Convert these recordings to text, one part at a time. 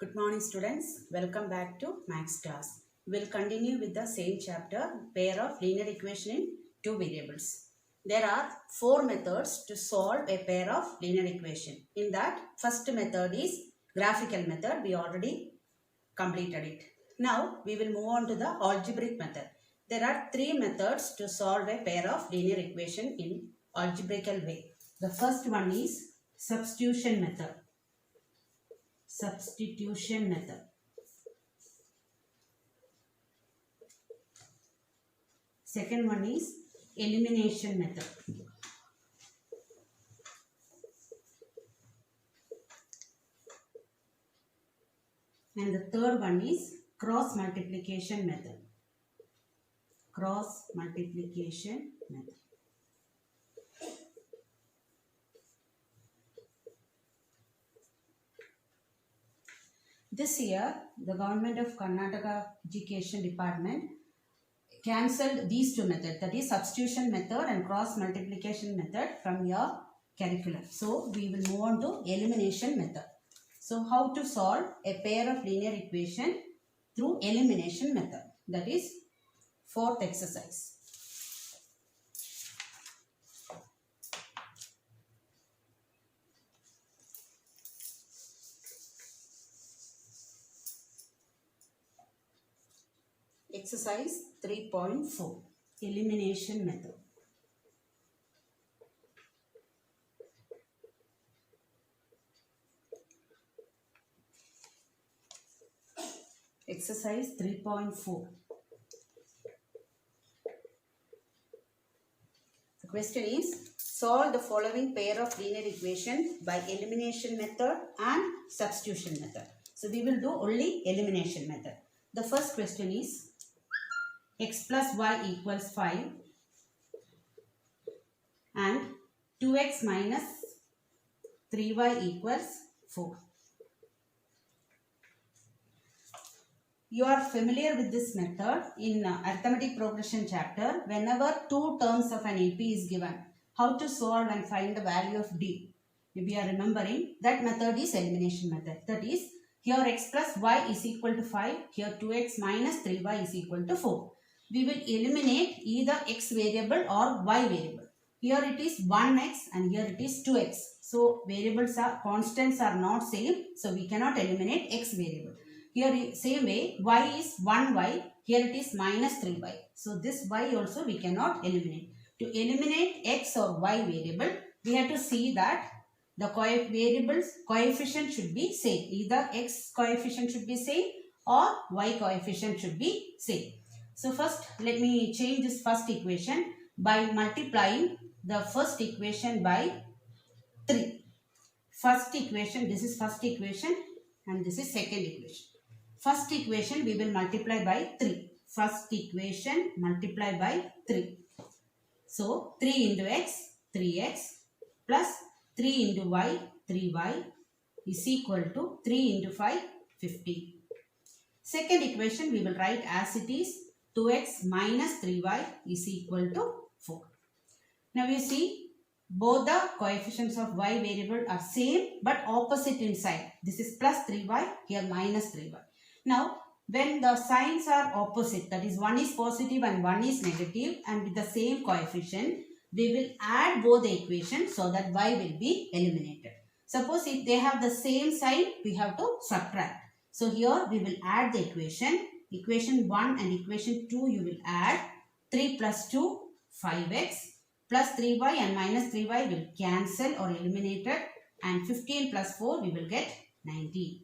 Good morning students, welcome back to Max class. We'll continue with the same chapter, pair of linear equation in two variables. There are four methods to solve a pair of linear equation. In that, first method is graphical method. We already completed it. Now we will move on to the algebraic method. There are three methods to solve a pair of linear equation in algebraical way. The first one is substitution method. Substitution method. Second one is elimination method. And the third one is cross multiplication method. Cross multiplication method. This year, the government of Karnataka Education Department cancelled these two methods, that is substitution method and cross multiplication method from your curriculum. So, we will move on to elimination method. So, how to solve a pair of linear equation through elimination method, that is fourth exercise. Exercise 3.4, elimination method. Exercise 3.4. The question is, solve the following pair of linear equation by elimination method and substitution method. So, we will do only elimination method. The first question is, x plus y equals 5 and 2x minus 3y equals 4. You are familiar with this method in arithmetic progression chapter. Whenever two terms of an AP is given, how to solve and find the value of D. If you are remembering, that method is elimination method. That is, here x plus y is equal to 5, here 2x minus 3y is equal to 4. We will eliminate either x variable or y variable. Here it is 1x and here it is 2x. So variables are constants are not same. So we cannot eliminate x variable. Here same way y is 1y. Here it is minus 3y. So this y also we cannot eliminate. To eliminate x or y variable, we have to see that the variables coefficient should be same. Either x coefficient should be same or y coefficient should be same. So first let me change this first equation by multiplying the first equation by 3. First equation, this is first equation and this is second equation. First equation we will multiply by 3. First equation multiply by 3. So 3 into x, 3x plus 3 into y, 3y is equal to 3 into 5, 50. Second equation we will write as it is. 2x minus 3y is equal to 4. Now you see both the coefficients of y variable are same but opposite in sign. This is plus 3y, here minus 3y. Now when the signs are opposite, that is one is positive and one is negative, and with the same coefficient, we will add both the equations so that y will be eliminated. Suppose if they have the same sign, we have to subtract. So here we will add the equation. Equation 1 and equation 2 you will add. 3 plus 2, 5x plus 3y and minus 3y will cancel or eliminated, and 15 plus 4 we will get 19.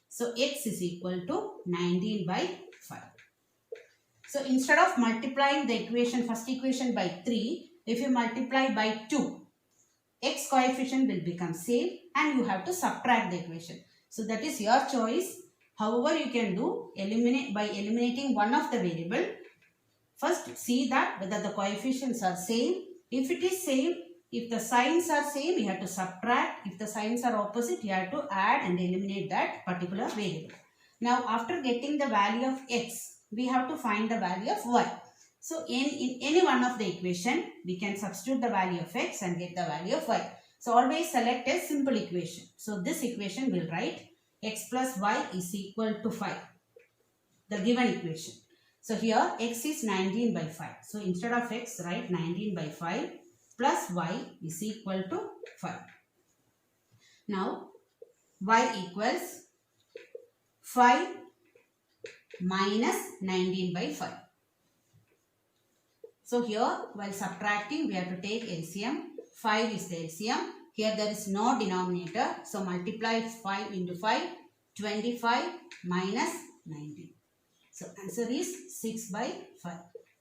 So x is equal to 19 by 5. So instead of multiplying the equation, first equation by 3, if you multiply by 2, x coefficient will become same and you have to subtract the equation. So that is your choice. However, you can do by eliminating one of the variable. First, see that whether the coefficients are same. If it is same, if the signs are same, you have to subtract. If the signs are opposite, you have to add and eliminate that particular variable. Now, after getting the value of x, we have to find the value of y. So, in any one of the equation, we can substitute the value of x and get the value of y. So always select a simple equation. So this equation will write x plus y is equal to 5. The given equation. So here x is 19 by 5. So instead of x, write 19 by 5 plus y is equal to 5. Now y equals 5 minus 19 by 5. So here while subtracting we have to take LCM. 5 is the LCM. Here there is no denominator. So multiply 5 into 5. 25 minus 19. So answer is 6 by 5.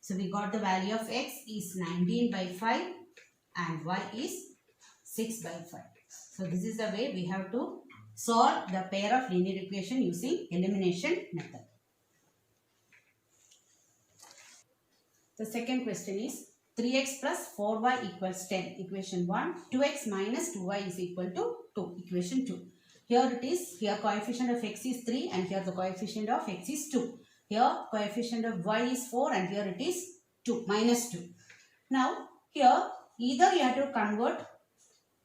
So we got the value of x is 19 by 5 and y is 6 by 5. So this is the way we have to solve the pair of linear equation using elimination method. The second question is 3x plus 4y equals 10. Equation 1. 2x minus 2y is equal to 2. Equation 2. Here it is. Here coefficient of x is 3 and here the coefficient of x is 2. Here coefficient of y is 4 and here it is 2. Minus 2. Now here either you have to convert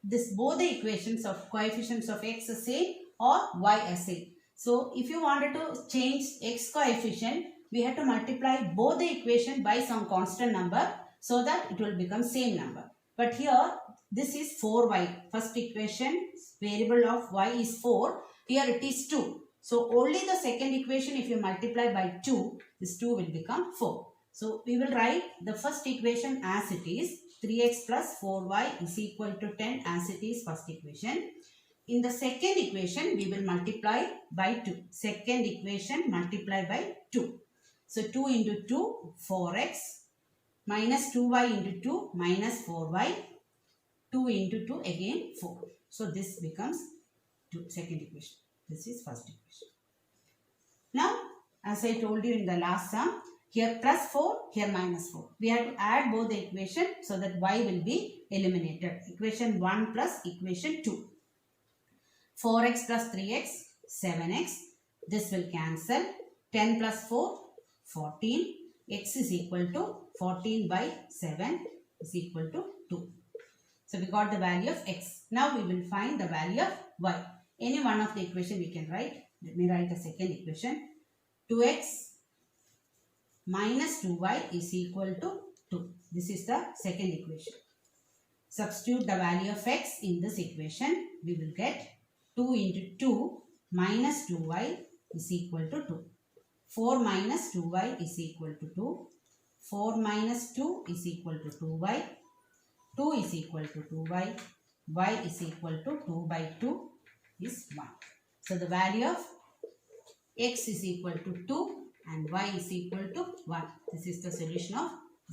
this both the equations of coefficients of x as same or y as same. So if you wanted to change x coefficient, we have to multiply both the equation by some constant number so that it will become same number. But here this is 4y. First equation variable of y is 4. Here it is 2. So only the second equation if you multiply by 2, this 2 will become 4. So we will write the first equation as it is. 3x plus 4y is equal to 10 as it is first equation. In the second equation we will multiply by 2. Second equation multiply by 2. So 2 into 2 4x minus 2y into 2 minus 4y. 2 into 2 again 4. So this becomes second equation. This is first equation. Now as I told you in the last sum, here plus 4, here minus 4. We have to add both the equation so that y will be eliminated. Equation 1 plus equation 2. 4x plus 3x, 7x. This will cancel. 10 plus 4, 14. X is equal to 14 by 7 is equal to 2. So we got the value of x. Now we will find the value of y. Any one of the equation we can write. Let me write the second equation. 2x minus 2y is equal to 2. This is the second equation. Substitute the value of x in this equation. We will get 2 into 2 minus 2y is equal to 2. 4 minus 2y is equal to 2. 4 minus 2 is equal to 2y. 2 is equal to 2y. Y is equal to 2 by 2 is 1. So the value of x is equal to 2 and y is equal to 1. This is the solution of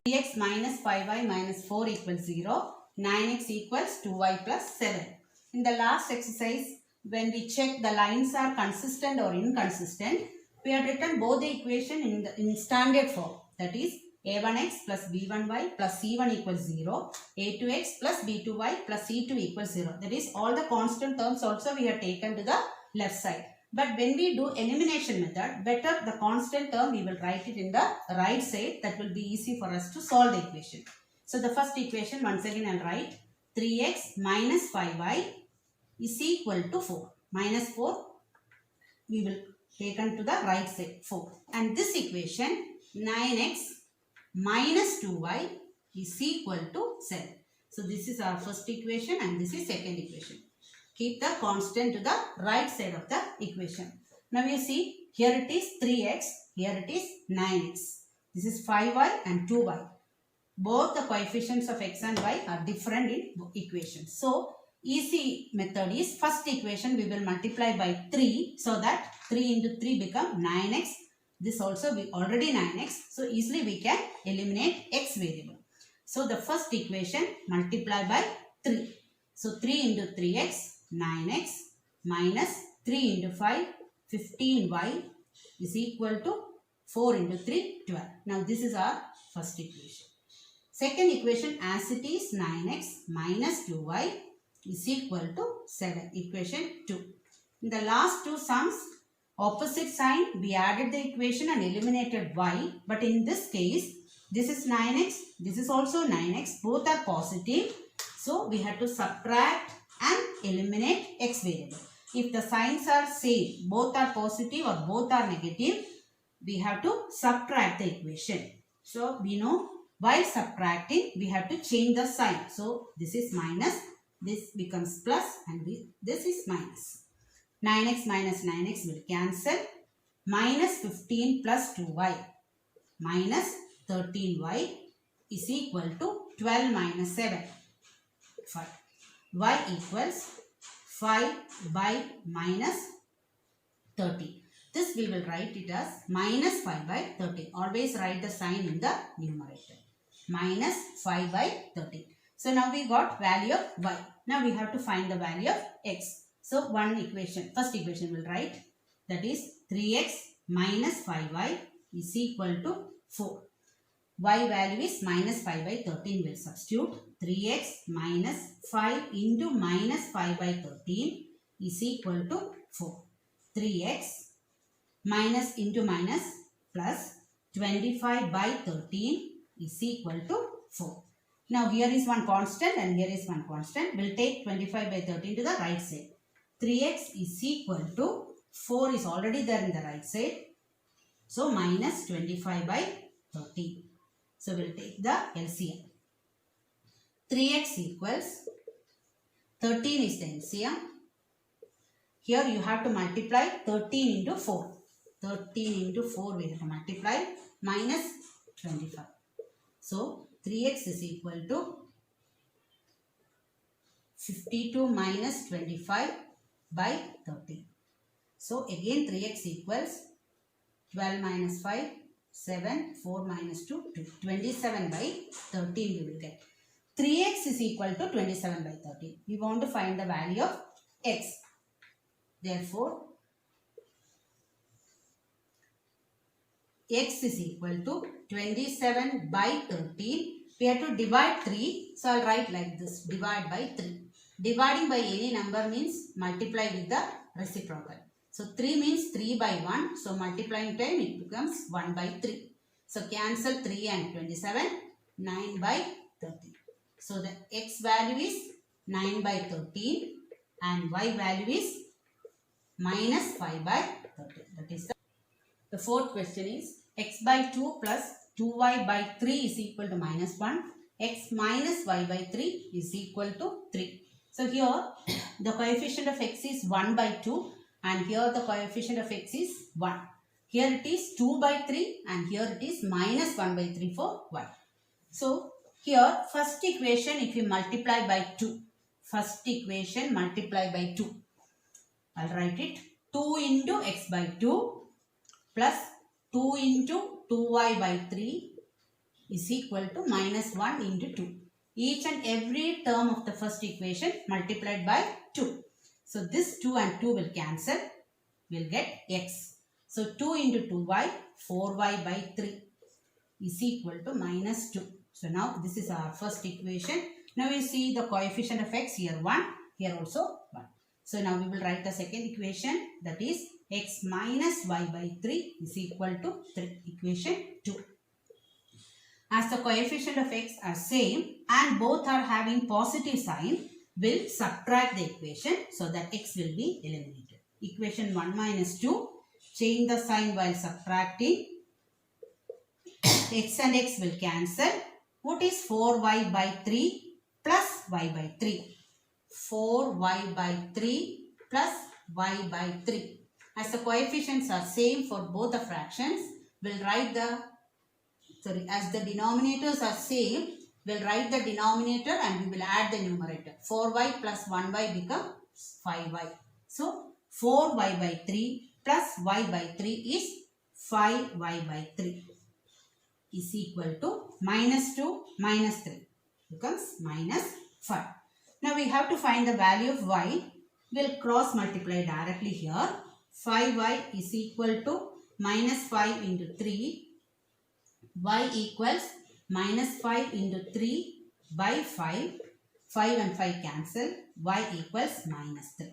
3x minus 5y minus 4 equals 0. 9x equals 2y plus 7. In the last exercise, when we check the lines are consistent or inconsistent, we have written both the equation in standard form. That is a1x plus b1y plus c1 equals 0. a2x plus b2y plus c2 equals 0. That is all the constant terms also we have taken to the left side. But when we do elimination method, better the constant term we will write it in the right side. That will be easy for us to solve the equation. So the first equation once again I will write 3x minus 5y is equal to 4. Minus 4 we will take on to the right side 4. And this equation 9x minus 2y is equal to 7. So this is our first equation and this is second equation. Keep the constant to the right side of the equation. Now you see here it is 3x, here it is 9x. This is 5y and 2y. Both the coefficients of x and y are different in equations. So easy method is first equation we will multiply by 3 so that 3 into 3 become 9x. This also be already 9x. So easily we can eliminate x variable. So the first equation multiply by 3. So 3 into 3x 9x minus 3 into 5 15y is equal to 4 into 3 12. Now this is our first equation. Second equation as it is 9x minus 2y is equal to 7. Equation 2. In the last two sums opposite sign we added the equation and eliminated y. But in this case this is 9x, this is also 9x. Both are positive. So we have to subtract and eliminate x variable. if the signs are same, both are positive or both are negative, we have to subtract the equation. So we know while subtracting, we have to change the sign. So this is minus, this becomes plus, and this is minus. 9x minus 9x will cancel. Minus 15 plus 2y minus 13y is equal to 12 minus 7. 5. Y equals 5 by minus 30. This we will write it as minus 5 by 30. Always write the sign in the numerator. Minus 5 by 30. So now we got value of y. Now we have to find the value of x. So one equation, first equation we will write, that is 3x minus 5y is equal to 4. Y value is minus 5 by 13. We will substitute 3x minus 5 into minus 5 by 13 is equal to 4. 3x minus into minus plus 25 by 13 is equal to 4. Now here is one constant and here is one constant. We will take 25 by 13 to the right side. 3x is equal to 4 is already there in the right side. So minus 25 by 13. So we will take the LCM. 3x equals 13 is the LCM. Here you have to multiply 13 into 4. 13 into 4 we have to multiply minus 25. So 3x is equal to 52 minus 25 by 13. So again 3x equals 12 minus 5, 7, 4 minus 2, 2. 27 by 13 we will get. 3x is equal to 27 by 13. We want to find the value of x. Therefore, x is equal to 27 by 13. We have to divide 3. So, I will write like this. Divide by 3. Dividing by any number means multiply with the reciprocal. So, 3 means 3 by 1. So, multiplying time it becomes 1 by 3. So, cancel 3 and 27. 9 by 13. So, the x value is 9 by 13 and y value is minus 5 by 13. That is the fourth question is x by 2 plus 2y by 3 is equal to minus 1. X minus y by 3 is equal to 3. So, here the coefficient of x is 1 by 2 and here the coefficient of x is 1. Here it is 2 by 3 and here it is minus 1 by 3 for y. So, here first equation if you multiply by 2. First equation multiply by 2. I will write it 2 into x by 2 plus 2 into 2y by 3 is equal to minus 1 into 2. Each and every term of the first equation multiplied by 2. So this 2 and 2 will cancel. We will get x. So 2 into 2y, 4y by 3 is equal to minus 2. So now this is our first equation. Now we see the coefficient of x here 1, here also 1. So now we will write the second equation, that is x minus y by 3 is equal to 3. Equation 2. As the coefficient of x are same and both are having positive sign, we'll subtract the equation so that x will be eliminated. Equation 1 minus 2, change the sign while subtracting. X and x will cancel. What is 4y by 3 plus y by 3? 4y by 3 plus y by 3. As the coefficients are same for both the fractions, we'll write the, as the denominators are same, we'll write the denominator and we will add the numerator. 4y plus 1y becomes 5y. So, 4y by 3 plus y by 3 is 5y by 3 is equal to minus 2 minus 3 becomes minus 5. Now, we have to find the value of y. We'll cross multiply directly here. 5y is equal to minus 5 into 3. Y equals minus 5 into 3 by 5. 5 and 5 cancel. Y equals minus 3.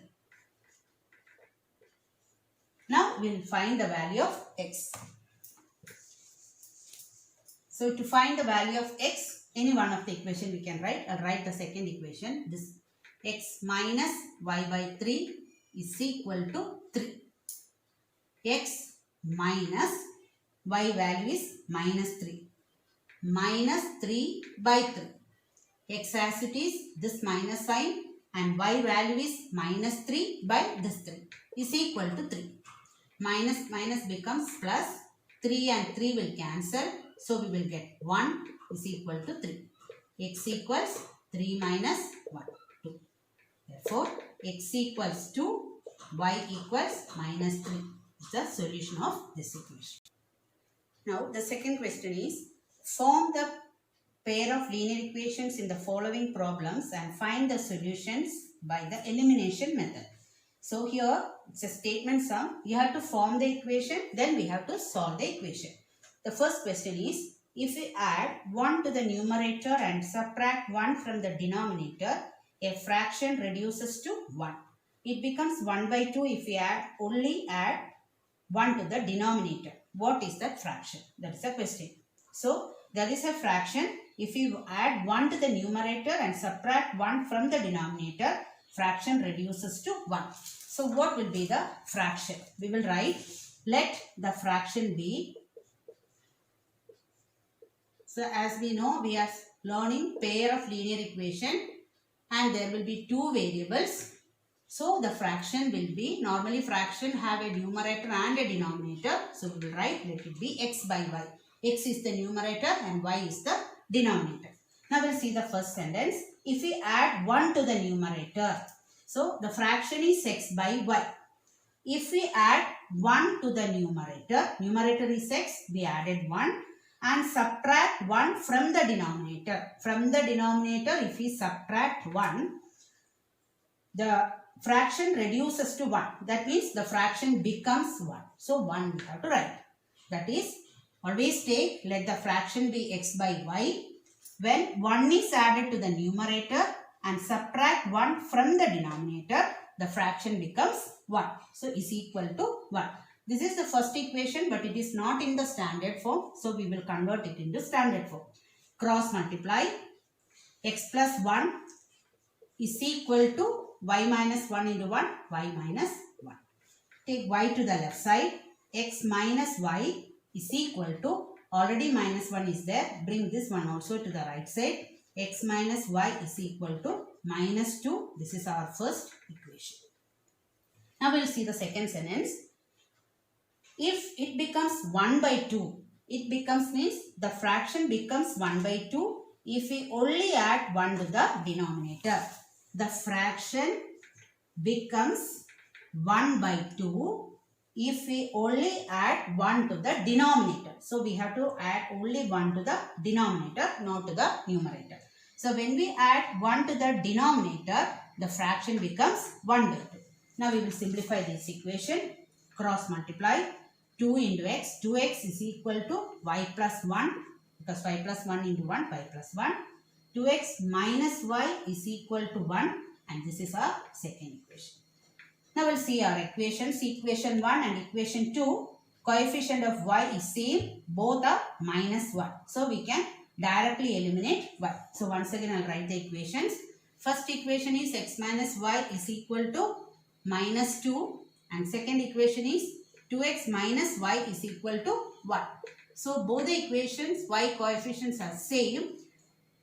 Now, we'll find the value of x. So, to find the value of x, any one of the equation we can write. I'll write the second equation. This x minus y by 3 is equal to 3. X minus y value is minus 3. Minus 3 by 3. X as it is, this minus sign, and y value is minus 3 by this 3 is equal to 3. Minus minus becomes plus, 3 and 3 will cancel, so we will get 1 is equal to 3. X equals 3 minus 1, 2. Therefore, x equals 2, y equals minus 3 is the solution of this equation. Now, the second question is, form the pair of linear equations in the following problems and find the solutions by the elimination method. So here it's a statement sum. You have to form the equation, then we have to solve the equation. The first question is, if we add 1 to the numerator and subtract 1 from the denominator, a fraction reduces to 1. It becomes 1 by 2 if we only add 1 to the denominator. What is that fraction? That is the question. So there is a fraction. If you add 1 to the numerator and subtract 1 from the denominator, fraction reduces to 1. So what will be the fraction? We will write, let the fraction be. So as we know, we are learning pair of linear equation and there will be two variables. So the fraction will be, normally fraction have a numerator and a denominator. So we will write, let it be x by y. X is the numerator and y is the denominator. Now we'll see the first sentence. If we add 1 to the numerator, so the fraction is x by y. If we add 1 to the numerator is x, we added 1, and subtract 1 from the denominator. From the denominator, if we subtract 1, the fraction reduces to 1. That means the fraction becomes 1. So 1 we have to write. That is, always take, let the fraction be x by y. When 1 is added to the numerator and subtract 1 from the denominator, the fraction becomes 1. So is equal to 1. This is the first equation, but it is not in the standard form. So we will convert it into standard form. Cross multiply. X plus 1 is equal to y minus 1 into 1, y minus 1. Take y to the left side. X minus y is equal to, already minus 1 is there. Bring this one also to the right side. X minus y is equal to minus 2. This is our first equation. Now we will see the second sentence. If it becomes 1 by 2, it becomes means the fraction becomes 1 by 2 if we only add 1 to the denominator. The fraction becomes 1 by 2 if we only add 1 to the denominator. So we have to add only 1 to the denominator, not to the numerator. So when we add 1 to the denominator, the fraction becomes 1 by 2. Now we will simplify this equation. Cross multiply. 2 into x. 2x is equal to y plus 1. Because y plus 1 into 1, y plus 1. 2x minus y is equal to 1. And this is our second equation. Now we'll see our equations. Equation 1 and equation 2. Coefficient of y is same. Both are minus 1. So we can directly eliminate y. So once again I'll write the equations. First equation is x minus y is equal to minus 2. And second equation is 2x minus y is equal to 1. So both the equations, y coefficients are same.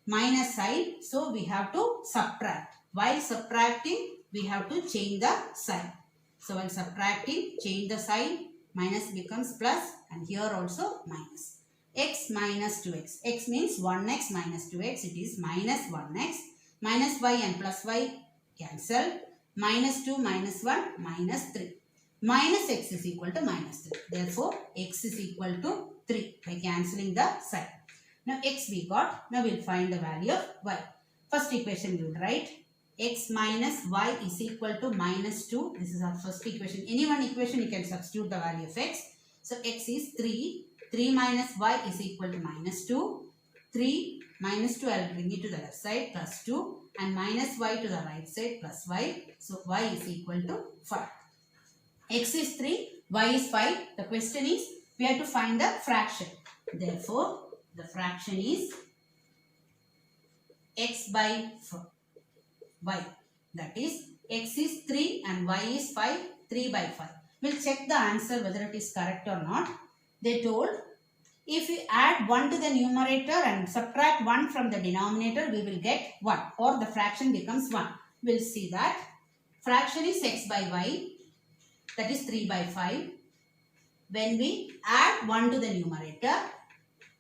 Minus sign. So we have to subtract. While subtracting, we have to change the sign. So while subtracting, change the sign. Minus becomes plus, and here also minus. X minus 2x. X means 1x minus 2x. It is minus 1x. Minus y and plus y cancel. Minus 2 minus 1 minus 3. Minus x is equal to minus 3. Therefore, x is equal to 3 by cancelling the sign. Now x we got. Now we will find the value of y. First equation we will write. X minus y is equal to minus 2. This is our first equation. Any one equation you can substitute the value of x. So x is 3. 3 minus y is equal to minus 2. 3 minus 2 I will bring it to the left side plus 2. And minus y to the right side plus y. So y is equal to 5. X is 3. Y is 5. The question is we have to find the fraction. Therefore the fraction is x by y. That is x is 3 and y is 5, 3 by 5. We'll check the answer whether it is correct or not. They told if we add 1 to the numerator and subtract 1 from the denominator, we will get 1 or the fraction becomes 1. We'll see that. Fraction is x by y, that is 3 by 5. When we add 1 to the numerator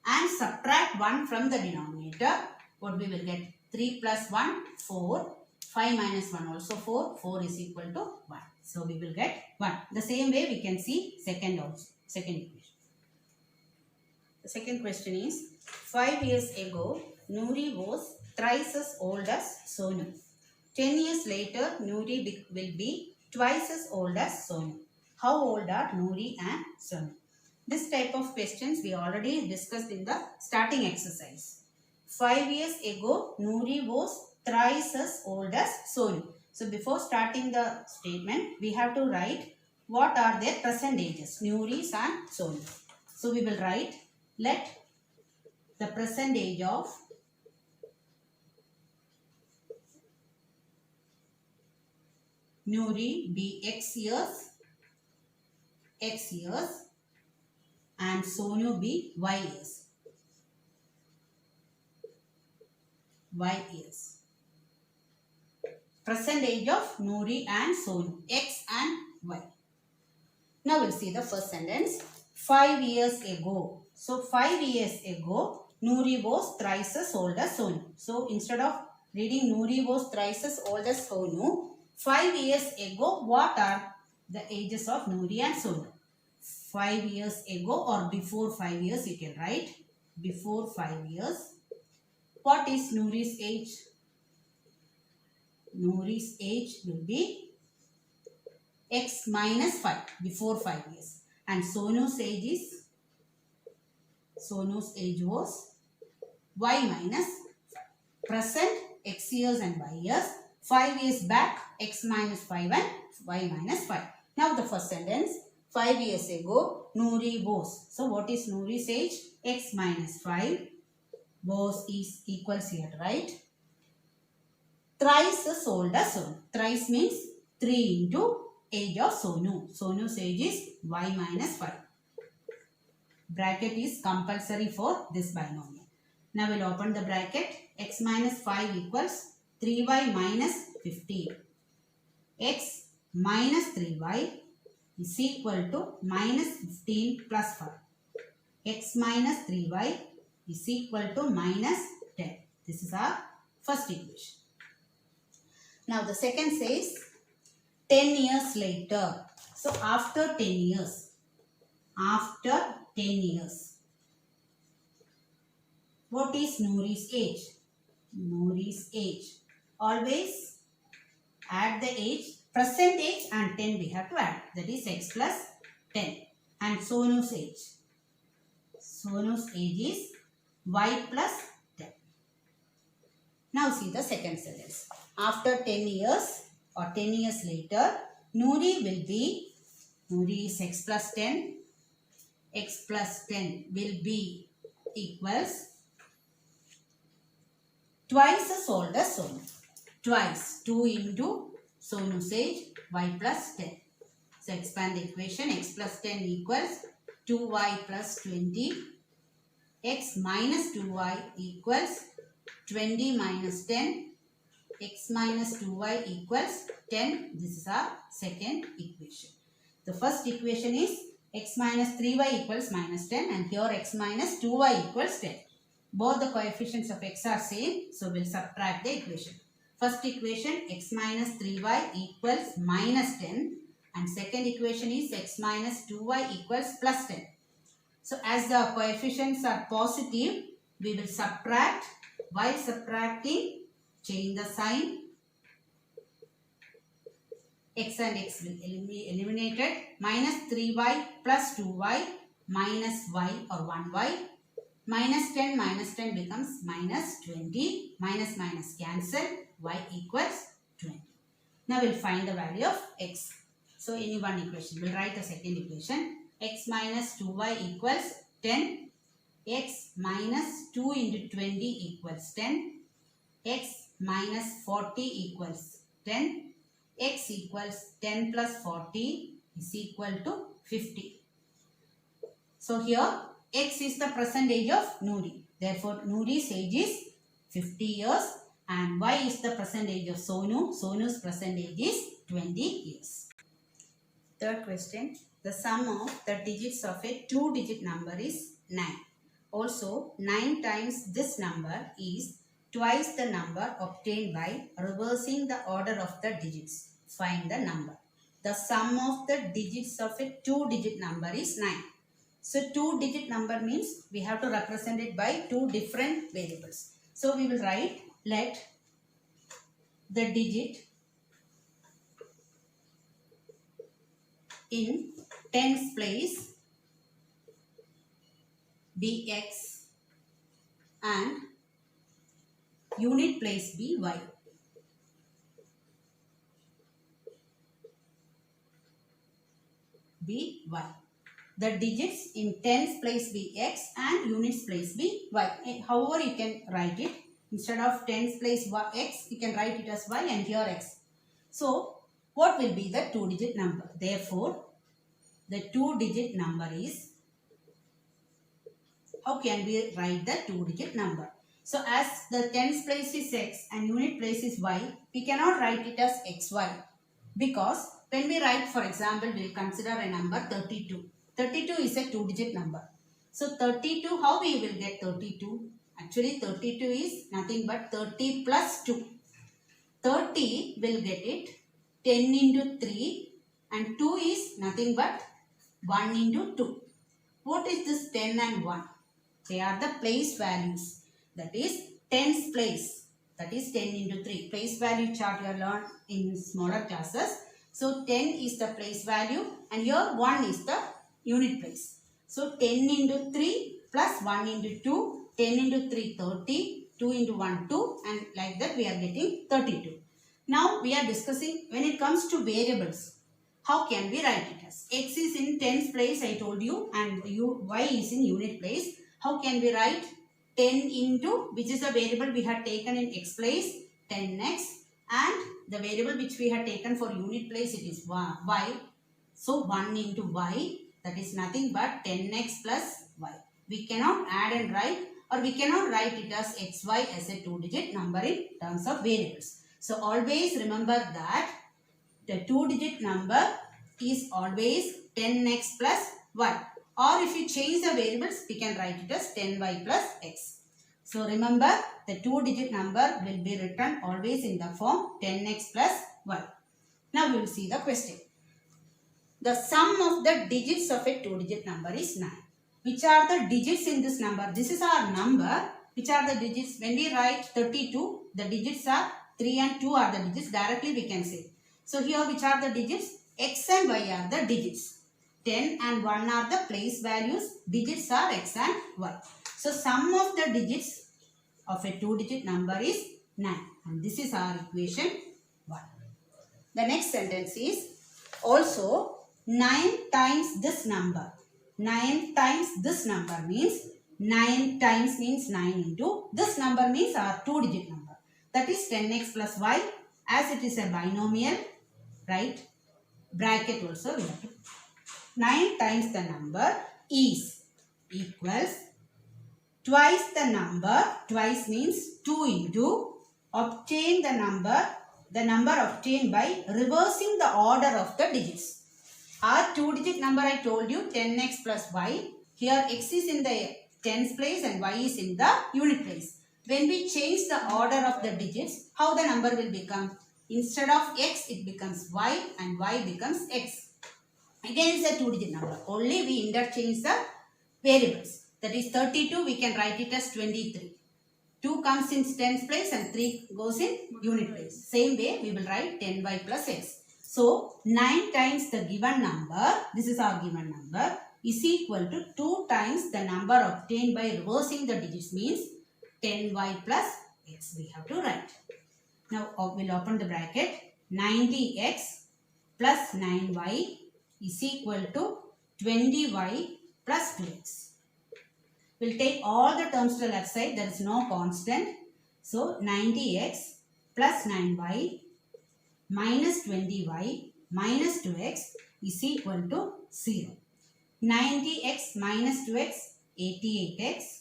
and subtract 1 from the denominator, what we will get? 3 plus 1, 4. 5 minus 1 also 4. 4 is equal to 1. So we will get 1. The same way we can see second equation. The second question is, 5 years ago, Noori was thrice as old as Sonu. 10 years later, Noori will be twice as old as Sonu. How old are Noori and Sonu? This type of questions we already discussed in the starting exercise. 5 years ago, Noori was thrice as old as Sonu. So before starting the statement, we have to write what are their present ages, Noori's and Sonu. So we will write, let the present age of Noori be x years and Sonu be y years. Present age of Noori and Sonu, x and y. Now we'll see the first sentence. 5 years ago. So 5 years ago, Noori was thrice as old as Sonu. So instead of reading Noori was thrice as old as Sonu, 5 years ago, what are the ages of Noori and Sonu? 5 years ago or before 5 years, you can write before 5 years. What is Noori's age? Noori's age will be x minus 5 before 5 years. And Sonu's age was y minus 5. Present x years and y years. 5 years back x minus 5 and y minus 5. Now the first sentence. 5 years ago Noori was. So what is Noori's age? X minus 5. Was is equals here, right? Thrice as old as Sonu. Thrice means 3 into age of Sonu. Sonu's age is y minus 5. Bracket is compulsory for this binomial. Now we'll open the bracket. X minus 5 equals 3y minus 15. X minus 3y is equal to minus 15 plus 5. X minus 3y is equal to minus 10. This is our first equation. Now the second says 10 years later. So after 10 years. What is Noori's age? Noori's age. Always add the age, present age and 10 we have to add. That is x plus 10. And Sonu's age. Sonu's age is y plus 10. Now see the second sentence. After 10 years or 10 years later, Noori is x plus 10. X plus 10 will be equals twice as old as Sonu. Twice. 2 into Sonu's age, y plus 10. So expand the equation. X plus 10 equals 2y plus 20. X minus 2y equals 20 minus 10. X minus 2y equals 10. This is our second equation. The first equation is x minus 3y equals minus 10 and here x minus 2y equals 10. Both the coefficients of x are same, so we'll subtract the equation. First equation x minus 3y equals minus 10 and second equation is x minus 2y equals plus 10. So as the coefficients are positive, we will subtract. While subtracting, change the sign. X and x will be eliminated. Minus 3y plus 2y minus y or 1y. Minus 10 becomes minus 20. Minus minus cancel. Y equals 20. Now we'll find the value of x. So any one equation. We'll write the second equation. X minus 2y equals 10. X minus 2 into 20 equals 10. X minus 40 equals 10. x equals 10 plus 40 is equal to 50. So here x is the present age of Noori. Therefore, Noori's age is 50 years and y is the present age of Sonu. Sonu's present age is 20 years. Third question. The sum of the digits of a two-digit number is 9. Also, 9 times this number is twice the number obtained by reversing the order of the digits. Find the number. The sum of the digits of a two-digit number is 9. So, two-digit number means we have to represent it by two different variables. So, we will write let the digit in tens place be x and unit place be y. Be y. The digits in tens place be x and units place be y. However, you can write it. Instead of tens place x, you can write it as y and here x. So, what will be the two-digit number? Therefore, the two-digit number is, how can we write the two-digit number? So, as the tens place is x and unit place is y, we cannot write it as xy. Because when we write, for example, we will consider a number 32. 32 is a two-digit number. So, 32, how we will get 32? Actually, 32 is nothing but 30 plus 2. 30 will get it 10 into 3 and 2 is nothing but 1 into 2. What is this 10 and 1? They are the place values. That is tens place. That is 10 into 3. Place value chart you have learned in smaller classes. So 10 is the place value and here 1 is the unit place. So 10 into 3 plus 1 into 2, 10 into 3 30, 2 into 1 2 and like that we are getting 32. Now we are discussing when it comes to variables. How can we write it as? X is in tens place I told you and y is in unit place. How can we write 10 into, which is the variable we had taken in x place, 10x and the variable which we had taken for unit place it is y. So 1 into y, that is nothing but 10x plus y. We cannot add and write or we cannot write it as xy as a two-digit number in terms of variables. So always remember that the two-digit number is always 10x plus y. Or if you change the variables, we can write it as 10y plus x. So remember, the two-digit number will be written always in the form 10x plus y. Now we will see the question. The sum of the digits of a two-digit number is 9. Which are the digits in this number? This is our number. Which are the digits? When we write 32, the digits are 3 and 2 are the digits. Directly we can say. So here which are the digits? X and y are the digits. 10 and 1 are the place values. Digits are x and y. So sum of the digits of a two-digit number is 9. And this is our equation 1. The next sentence is also 9 times this number. 9 times this number means 9 times means 9 into this number means our two-digit number. That is 10x plus y. As it is a binomial, right? Bracket also we have to. 9 times the number is equals twice the number. Twice means 2 into obtain the number obtained by reversing the order of the digits. Our two-digit number I told you 10x plus y. Here x is in the tens place and y is in the unit place. When we change the order of the digits, how the number will become? Instead of x, it becomes y and y becomes x. Again, it's a two-digit number. Only we interchange the variables. That is 32, we can write it as 23. 2 comes in tens place and 3 goes in unit place. Same way, we will write 10y plus x. So, 9 times the given number, this is our given number, is equal to 2 times the number obtained by reversing the digits means 10y plus x we have to write. Now, we'll open the bracket. 90x plus 9y is equal to 20y plus 2x. We'll take all the terms to the left side. There is no constant. So, 90x plus 9y minus 20y minus 2x is equal to 0. 90x minus 2x, 88x.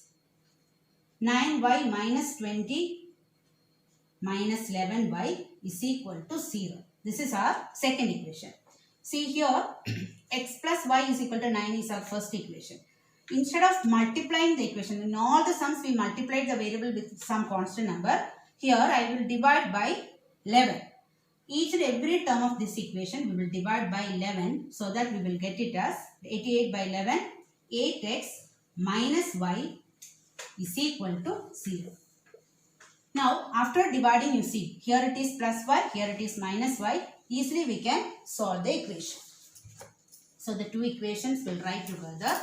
9y minus 20 minus 11y is equal to 0. This is our second equation. See here, x plus y is equal to 9 is our first equation. Instead of multiplying the equation, in all the sums we multiplied the variable with some constant number. Here I will divide by 11. Each and every term of this equation we will divide by 11, so that we will get it as 88 by 11, 8x minus y is equal to 0. Now after dividing, you see here it is plus y, here it is minus y. Easily we can solve the equation. So the two equations will write together.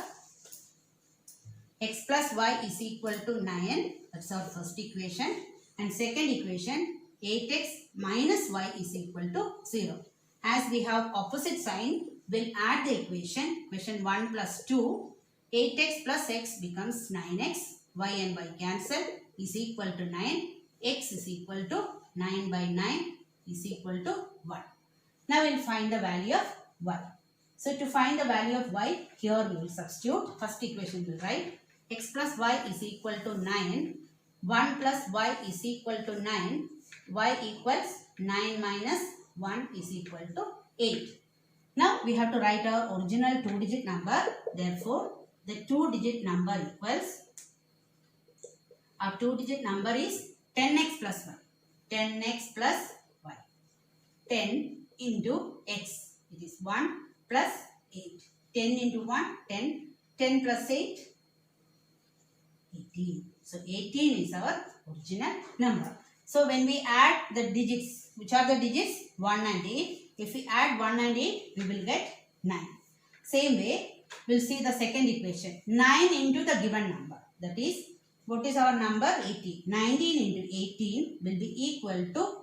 X plus y is equal to 9. That's our first equation. And second equation, 8x minus y is equal to 0. As we have opposite sign, we'll add the equation. Equation 1 plus 2. 8x plus x becomes 9x. Y and y cancel is equal to 9. X is equal to 9 by 9 is equal to 1. Now we'll find the value of y. So to find the value of y, here we will substitute. First equation will write x plus y is equal to 9. 1 plus y is equal to 9. Y equals 9 minus 1 is equal to 8. Now we have to write our original 2-digit number. Therefore, the 2-digit number equals, our 2-digit number is 10x plus y. 10x plus y. 10 into x. It is 1 plus 8. 10 into 1, 10. 10 plus 8, 18. So 18 is our original number. So when we add the digits, which are the digits? 1 and 8. If we add 1 and 8, we will get 9. Same way, we'll see the second equation. 9 into the given number. That is, what is our number? 18. 19 into 18 will be equal to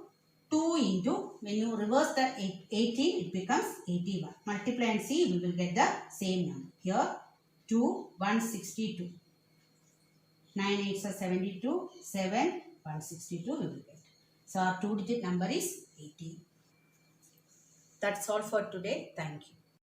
2 into, when you reverse the 18, it becomes 81. Multiply and see, we will get the same number. Here, 2, 162. 9 8s are 72. 7, 162 we will get. So our 2-digit number is 18. That's all for today. Thank you.